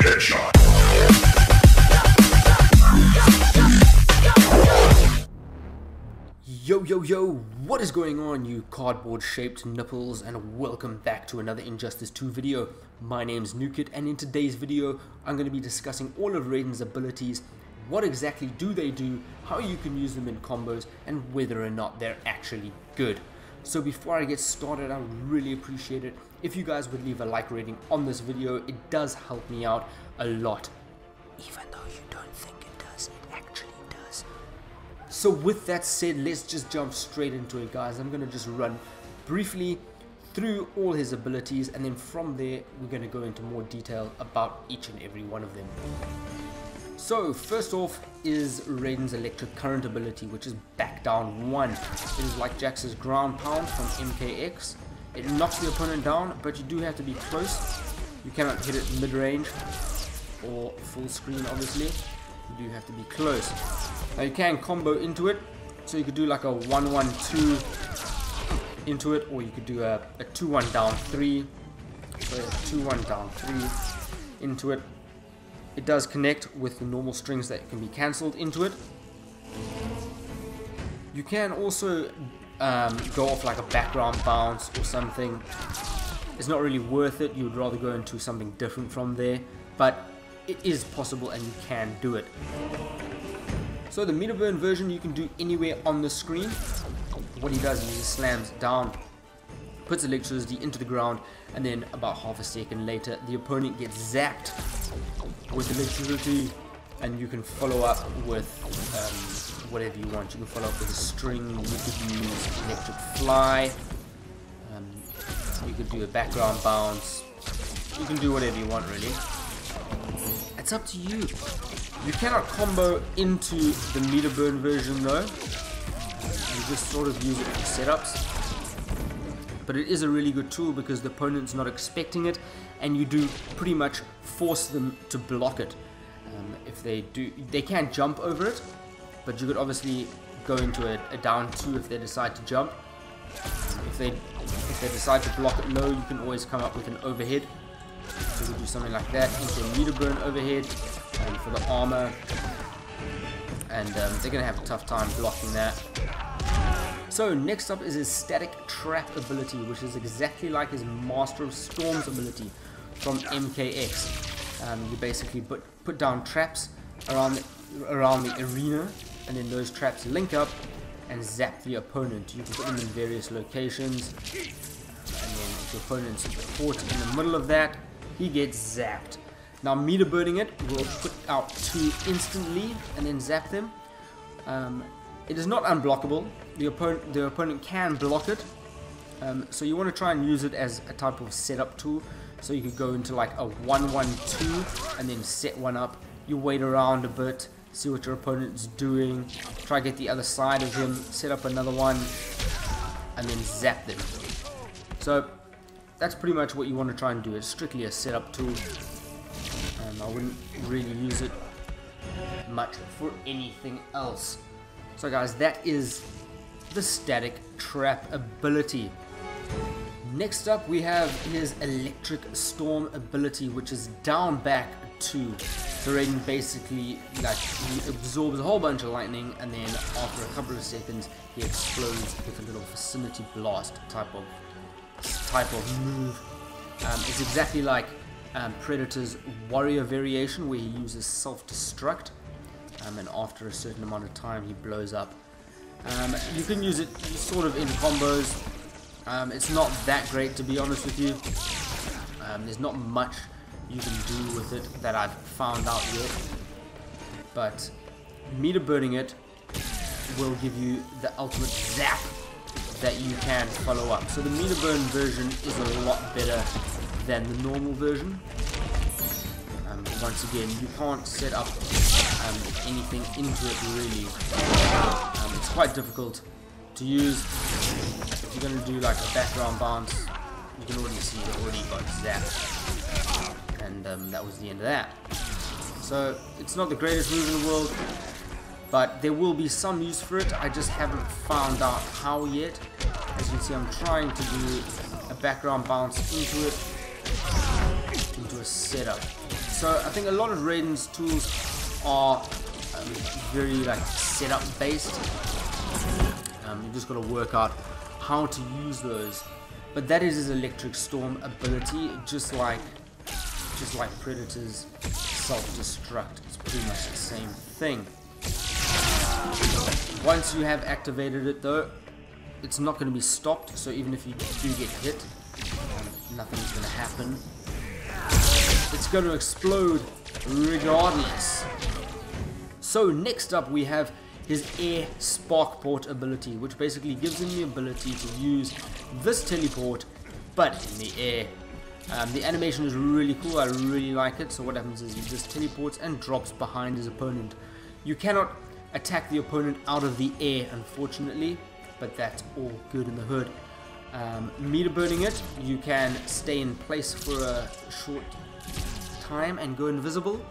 Headshot. Yo, what is going on, you cardboard shaped nipples, and welcome back to another Injustice 2 video. My name's Nukit, and in today's video I'm going to be discussing all of Raiden's abilities, what exactly do they do, how you can use them in combos, and whether or not they're actually good. So before I get started, I would really appreciate it if you guys would leave a like rating on this video. It does help me out a lot, even though you don't think it does, it actually does. So with that said, let's just jump straight into it, guys. I'm going to just run briefly through all his abilities, and then from there we're going to go into more detail about each and every one of them. So first off is Raiden's electric current ability, which is back down 1. It is like Jax's ground pound from MKX. It knocks the opponent down, but you do have to be close. You cannot hit it mid-range or full screen, obviously. You do have to be close. Now you can combo into it, so you could do like a 1-1-2 into it, or you could do a 2-1 down 3. So a 2-1 down 3 into it. It does connect with the normal strings that can be cancelled into it. You can also go off like a background bounce or something. It's not really worth it. You would rather go into something different from there, but it is possible and you can do it. So the meter burn version you can do anywhere on the screen. What he does is he just slams down, puts electricity into the ground, and then about half a second later the opponent gets zapped with electricity, and you can follow up with whatever you want. You can follow up with a string, you could use electric fly, you could do a background bounce, you can do whatever you want really. It's up to you. You cannot combo into the meter burn version though. You just sort of use it for setups. But it is a really good tool because the opponent's not expecting it, and you do pretty much force them to block it. If they do, they can jump over it, but you could obviously go into a down 2 if they decide to jump. If they decide to block it low, you can always come up with an overhead. So we do something like that into a meter burn overhead for the armor, and they're gonna have a tough time blocking that. So next up is his static trap ability, which is exactly like his Master of Storms ability from MKX. You basically put down traps around the arena, and then those traps link up and zap the opponent. You can put them in various locations, and then if the opponent's caught in the middle of that, he gets zapped. Now meter burning it will put out 2 instantly and then zap them. It is not unblockable. The opponent can block it, so you want to try and use it as a type of setup tool. So you could go into like a 1-1-2 and then set one up. You wait around a bit, see what your opponent's doing, try to get the other side of him, set up another one, and then zap them. So that's pretty much what you want to try and do. It's strictly a setup tool. I wouldn't really use it much for anything else. So guys, that is the static trap ability. Next up we have his electric storm ability, which is down back 2. So Raiden basically he absorbs a whole bunch of lightning, and then after a couple of seconds he explodes with a little vicinity blast type of move. It's exactly like Predator's warrior variation, where he uses self-destruct, and after a certain amount of time he blows up. You can use it sort of in combos. It's not that great, to be honest with you. There's not much you can do with it that I've found out yet, but meter burning it will give you the ultimate zap that you can follow up. So the meter burn version is a lot better than the normal version. Once again, you can't set up anything into it really. It's quite difficult to use. If you're going to do like a background bounce, you can already see it already got zapped, and that was the end of that. So it's not the greatest move in the world, but there will be some use for it. I just haven't found out how yet. As you can see, I'm trying to do a background bounce into it, into a setup. So I think a lot of Raiden's tools are very like setup based. You just got to work out how to use those. But that is his Electric Storm ability, just like Predator's self-destruct. It's pretty much the same thing. Once you have activated it though, it's not going to be stopped, so even if you do get hit, nothing's going to happen. It's going to explode regardless. So next up we have his Air Spark Port ability, which basically gives him the ability to use this teleport, but in the air. The animation is really cool, I really like it. So what happens is he just teleports and drops behind his opponent. You cannot attack the opponent out of the air, unfortunately, but that's all good in the hood. Meter burning it, you can stay in place for a short time and go invisible.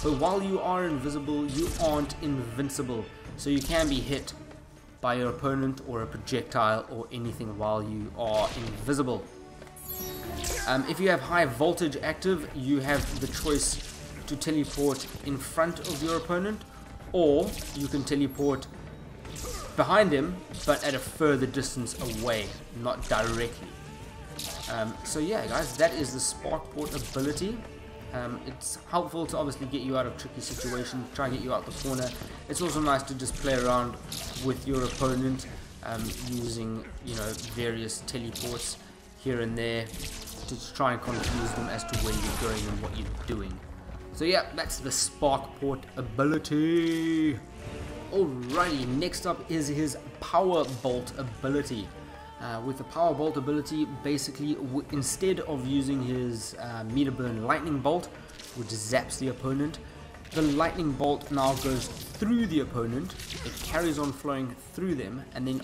But while you are invisible, you aren't invincible. So you can be hit by your opponent or a projectile or anything while you are invisible. If you have high voltage active, you have the choice to teleport in front of your opponent, or you can teleport behind him but at a further distance away, not directly. So yeah guys, that is the Spark Port ability. It's helpful to obviously get you out of tricky situations, try and get you out the corner. It's also nice to just play around with your opponent, using, you know, various teleports here and there to try and confuse them as to where you're going and what you're doing. So yeah, that's the Spark Port ability. Alrighty, next up is his Power Bolt ability. With the Power Bolt ability, basically instead of using his Meter Burn Lightning Bolt, which zaps the opponent, the Lightning Bolt now goes through the opponent, it carries on flowing through them, and then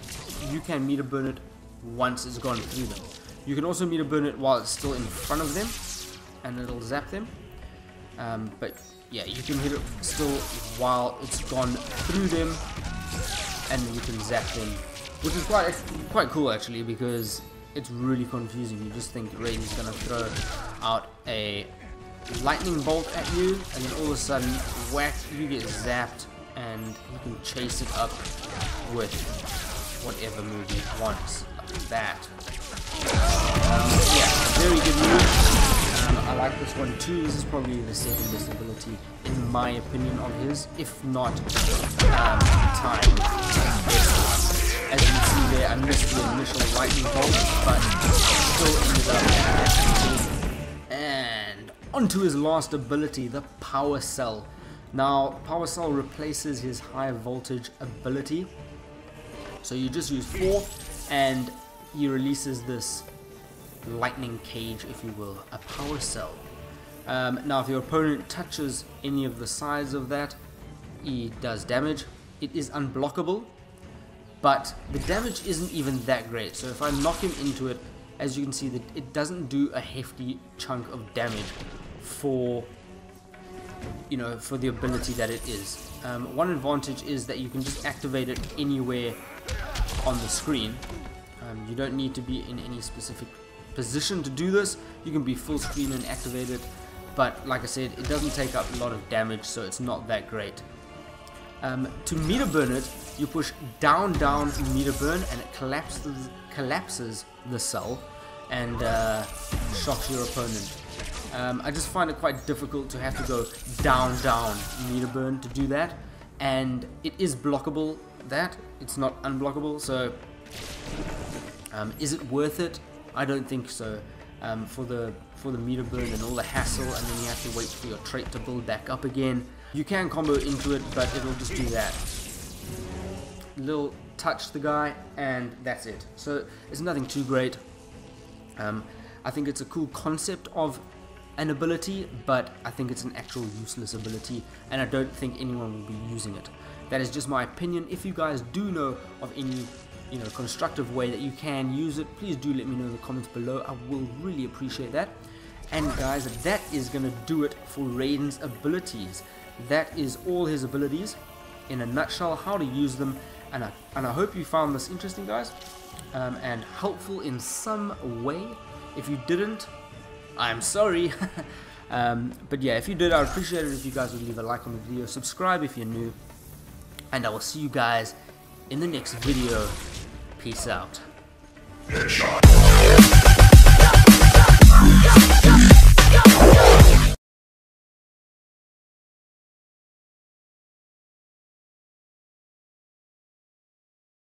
you can Meter Burn it once it's gone through them. You can also Meter Burn it while it's still in front of them, and it'll zap them. But yeah, you can hit it still while it's gone through them, and you can zap them. Which is quite cool actually, because it's really confusing. You just think Raiden's gonna throw out a lightning bolt at you, and then all of a sudden, whack, you get zapped, and you can chase it up with whatever move you want, like that. Yeah, very good move. I like this one too. This is probably the second best ability in my opinion of his, if not time. As you can see there, I missed the initial lightning bolt, but still ended up. And onto his last ability, the Power Cell. Now, Power Cell replaces his high voltage ability. So you just use 4, and he releases this lightning cage, if you will, a Power Cell. Now, if your opponent touches any of the sides of that, he does damage. It is unblockable. But the damage isn't even that great, so if I knock him into it, as you can see, that it doesn't do a hefty chunk of damage for, you know, for the ability that it is. One advantage is that you can just activate it anywhere on the screen. You don't need to be in any specific position to do this. You can be full screen and activate it, but like I said, it doesn't take up a lot of damage, so it's not that great. To meter burn it, you push down meter burn, and it collapses the cell and shocks your opponent. I just find it quite difficult to have to go down meter burn to do that, and it is blockable. That it's not unblockable. So is it worth it? I don't think so. For the meter burn and all the hassle, and then you have to wait for your trait to build back up again. You can combo into it, but it'll just do that. Little touch the guy, and that's it. So it's nothing too great. I think it's a cool concept of an ability, but I think it's an actual useless ability, and I don't think anyone will be using it. That is just my opinion. If you guys do know of any, you know, constructive way that you can use it, please do let me know in the comments below. I will really appreciate that. And guys, that is gonna do it for Raiden's abilities. That is all his abilities in a nutshell, how to use them, and I hope you found this interesting, guys, and helpful in some way. If you didn't, I'm sorry. But yeah, if you did, I would appreciate it if you guys would leave a like on the video, subscribe if you're new, and I will see you guys in the next video. Peace out. Headshot.